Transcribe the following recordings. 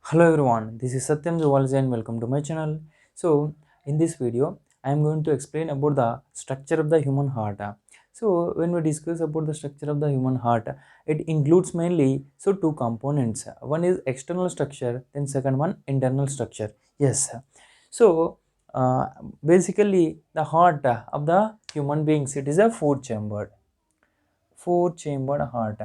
Hello everyone, this is Satyam Zoology and welcome to my channel. So in this video, I am going to explain about the structure of the human heart. So when we discuss about the structure of the human heart, it includes mainly two components. One is external structure, then second one internal structure. Yes. So uh, basically the heart of the human beings, it is a four chambered heart.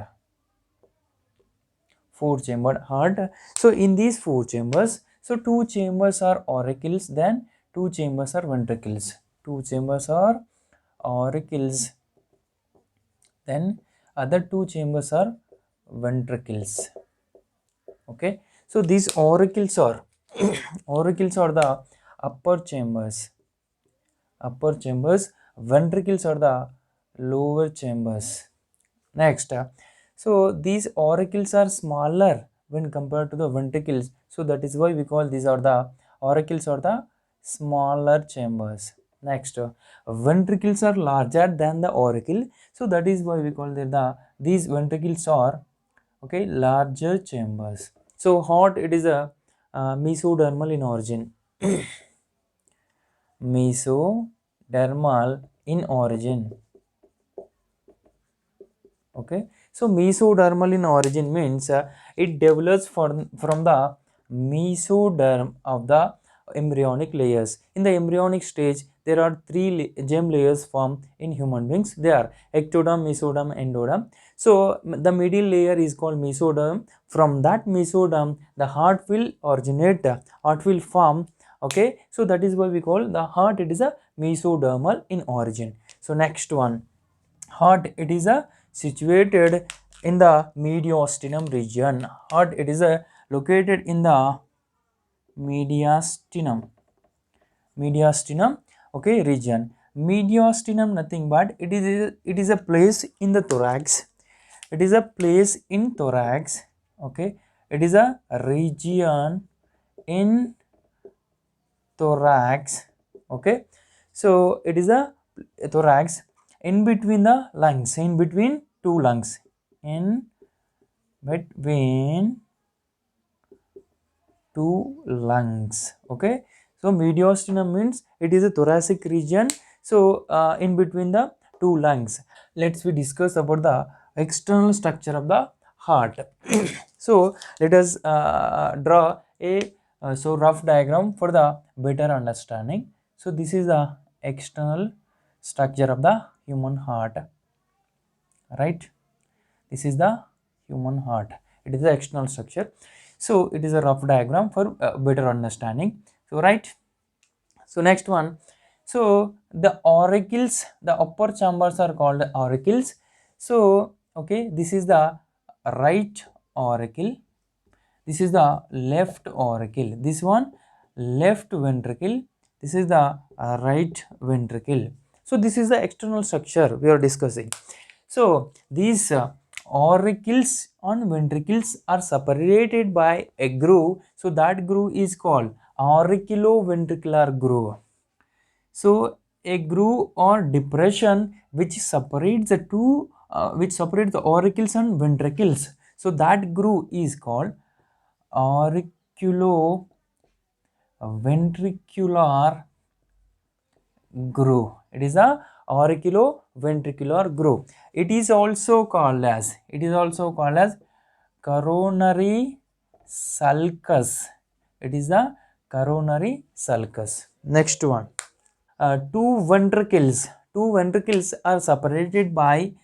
Four-chambered heart. So in these four chambers, two chambers are auricles, then two chambers are ventricles. Two chambers are auricles, then other two chambers are ventricles. Okay. So these auricles are auricles are the upper chambers. Upper chambers. Ventricles are the lower chambers. Next, so these auricles are smaller when compared to the ventricles. So that is why we call these are the auricles or the smaller chambers. Next, ventricles are larger than the auricle. So that is why we call these ventricles are larger chambers. So heart, it is a mesodermal in origin. Mesodermal in origin. Okay, so mesodermal in origin means it develops from the mesoderm of the embryonic layers. In the embryonic stage, there are three germ layers formed in human beings. They are ectoderm, mesoderm, endoderm. So the middle layer is called mesoderm. From that mesoderm, the heart will originate, heart will form. Okay, so that is why we call the heart, it is a mesodermal in origin. So next one, heart, it is a situated in the mediastinum region. Heart, it is a located in the mediastinum region. Mediastinum, nothing but it is a place in the thorax. It is a place in thorax. Okay, it is a region in thorax. Okay, so it is a thorax in between the lungs, in between two lungs, in between two lungs. Okay, so mediastinum means it is a thoracic region, so in between the two lungs. Let's we discuss about the external structure of the heart. So let us draw a rough diagram for the better understanding. So this is the external structure of the human heart, right? This is the human heart, it is the external structure. So it is a rough diagram for better understanding. So right, so next one, so the auricles, the upper chambers are called auricles. So okay, this is the right auricle, this is the left auricle, this one left ventricle, this is the right ventricle. So this is the external structure we are discussing. So these auricles and ventricles are separated by a groove. So that groove is called auriculoventricular groove. So a groove or depression which separates the two, which separates the auricles and ventricles. So that groove is called auriculoventricular groove. It is a auriculoventricular groove. It is also called as coronary sulcus. It is a coronary sulcus. Next one, two ventricles are separated by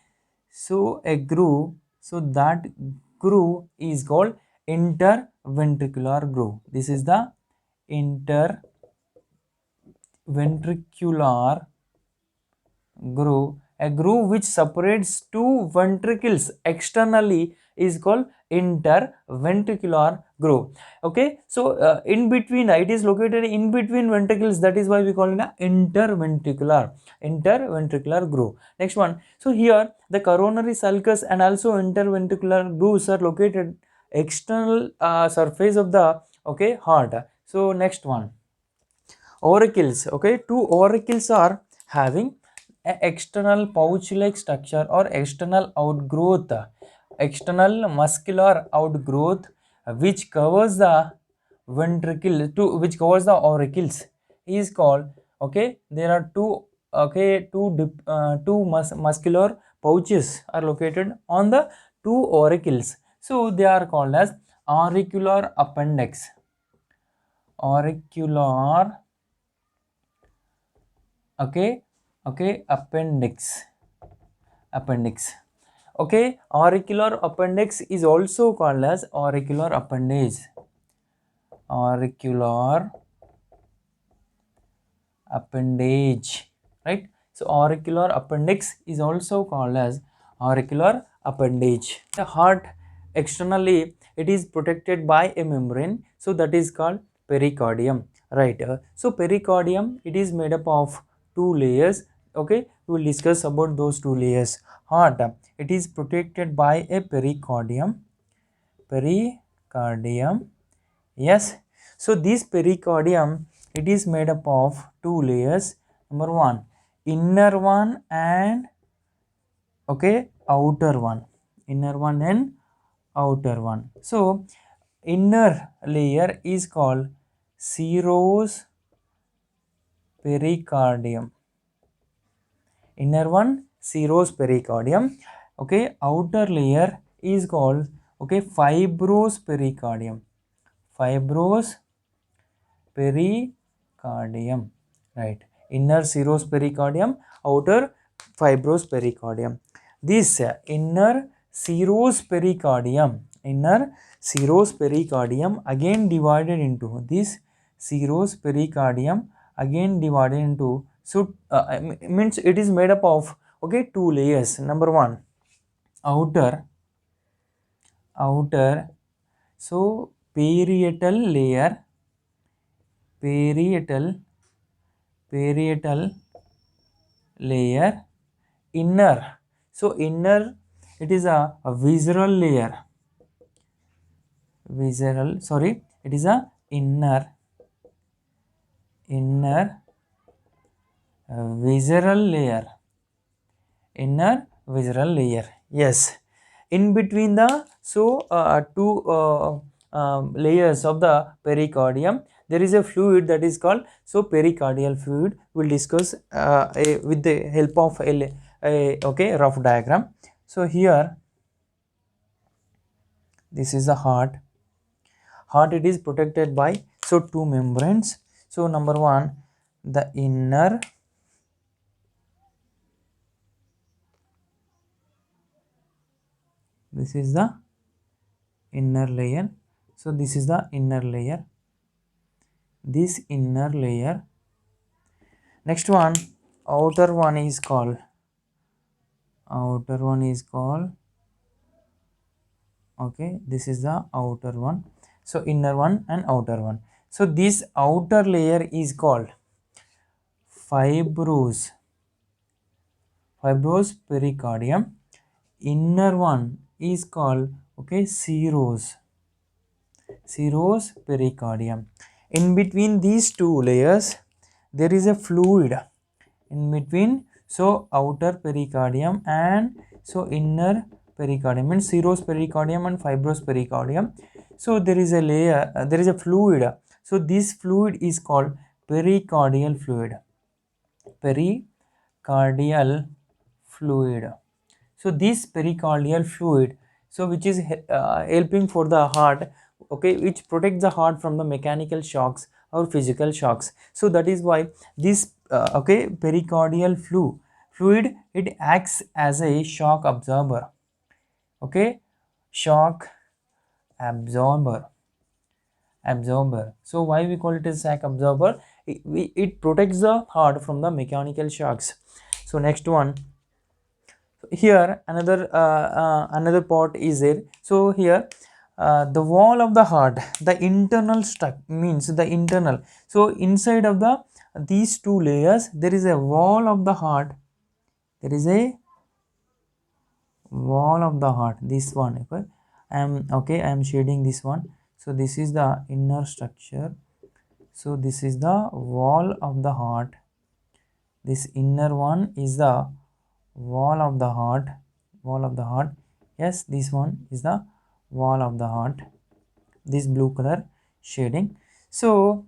a groove. So that groove is called interventricular groove. This is the interventricular groove. A groove which separates two ventricles externally is called interventricular groove. Okay, so in between, it is located in between ventricles, that is why we call it a interventricular groove. Next one, so here the coronary sulcus and also interventricular grooves are located external surface of the heart. So next one, auricles. Okay, two auricles are having a external pouch like structure or external outgrowth, external muscular outgrowth which covers the ventricle, two, which covers the auricles, is called, okay, there are two, okay, muscular pouches are located on the two auricles, so they are called as auricular appendix. Auricular, okay, okay, appendix, okay. Auricular appendix is also called as auricular appendage. Auricular appendage, right? So auricular appendix is also called as auricular appendage. The heart externally, it is protected by a membrane, so that is called pericardium, right? So pericardium, it is made up of two layers, okay. We will discuss about those two layers. Heart, it is protected by a pericardium, yes. So this pericardium, it is made up of two layers. Number one, inner one and, okay, outer one. Inner one and outer one. So inner layer is called serous pericardium. Inner one, serous pericardium. Okay, outer layer is called, okay, fibrous pericardium. Fibrous pericardium, right? Inner serous pericardium, outer fibrous pericardium. This inner serous pericardium, again divided into this serous pericardium, again divided into, so means it is made up of, okay, two layers. Number one, outer, so parietal layer, parietal layer. Inner, so inner, it is a visceral layer, it is a inner visceral layer, yes. In between the, so two layers of the pericardium, there is a fluid that is called, so pericardial fluid. We will discuss with the help of a, okay, rough diagram. So here, this is the heart. It is protected by, so two membranes. So number one, the inner, this is the inner layer, so this is the inner layer, this inner layer. Next one, outer one is called, okay, this is the outer one. So inner one and outer one. So this outer layer is called fibrous pericardium. Inner one is called, okay, serous pericardium. In between these two layers, there is a fluid in between, so outer pericardium and, so inner pericardium, means serous pericardium and fibrous pericardium. So there is a layer, there is a fluid, so this fluid is called pericardial fluid. So this pericardial fluid, so which is helping for the heart, okay, which protects the heart from the mechanical shocks or physical shocks. So that is why this okay, pericardial fluid, it acts as a shock absorber, okay, shock absorber. So why we call it as shock absorber? It protects the heart from the mechanical shocks. So next one, here another part is there. So here the wall of the heart, the internal structure, means the internal, so inside of the these two layers, there is a wall of the heart, this one, okay, I am shading this one. So this is the inner structure, so this is the wall of the heart, this inner one is the wall of the heart, yes, this one is the wall of the heart, this blue color shading. So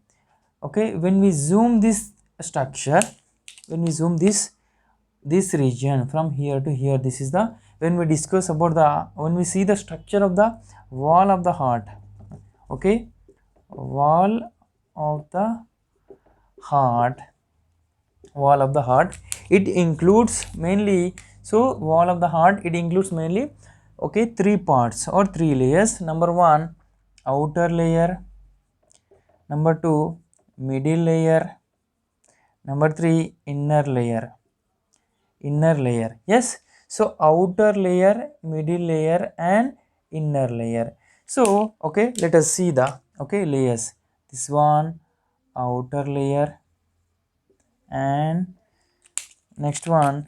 okay, when we zoom this structure, when we zoom this region from here to here, this is the, when we discuss about the, when we see the structure of the wall of the heart, okay, wall of the heart, wall of the heart, it includes mainly, so wall of the heart, it includes mainly, okay, three parts or three layers. Number one, outer layer. Number two, middle layer. Number three, inner layer. Inner layer, yes. So outer layer, middle layer and inner layer. So okay, let us see the, okay, layers. This one, outer layer, and next one,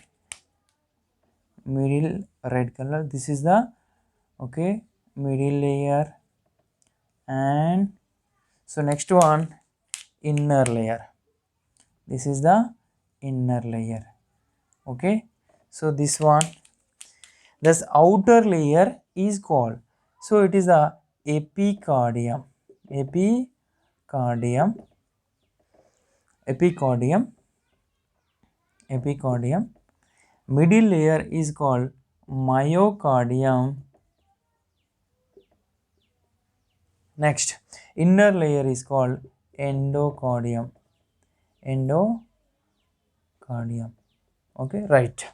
middle, red color, this is the, okay, middle layer, and so next one, inner layer, this is the inner layer, okay. So this one, this outer layer is called, so it is the epicardium, epicardium, epicardium, epicardium. Middle layer is called myocardium. Next, inner layer is called endocardium, endocardium, okay, right.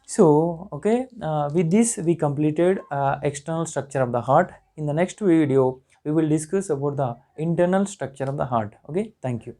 So okay, with this we completed external structure of the heart. In the next video we will discuss about the internal structure of the heart. Okay, thank you.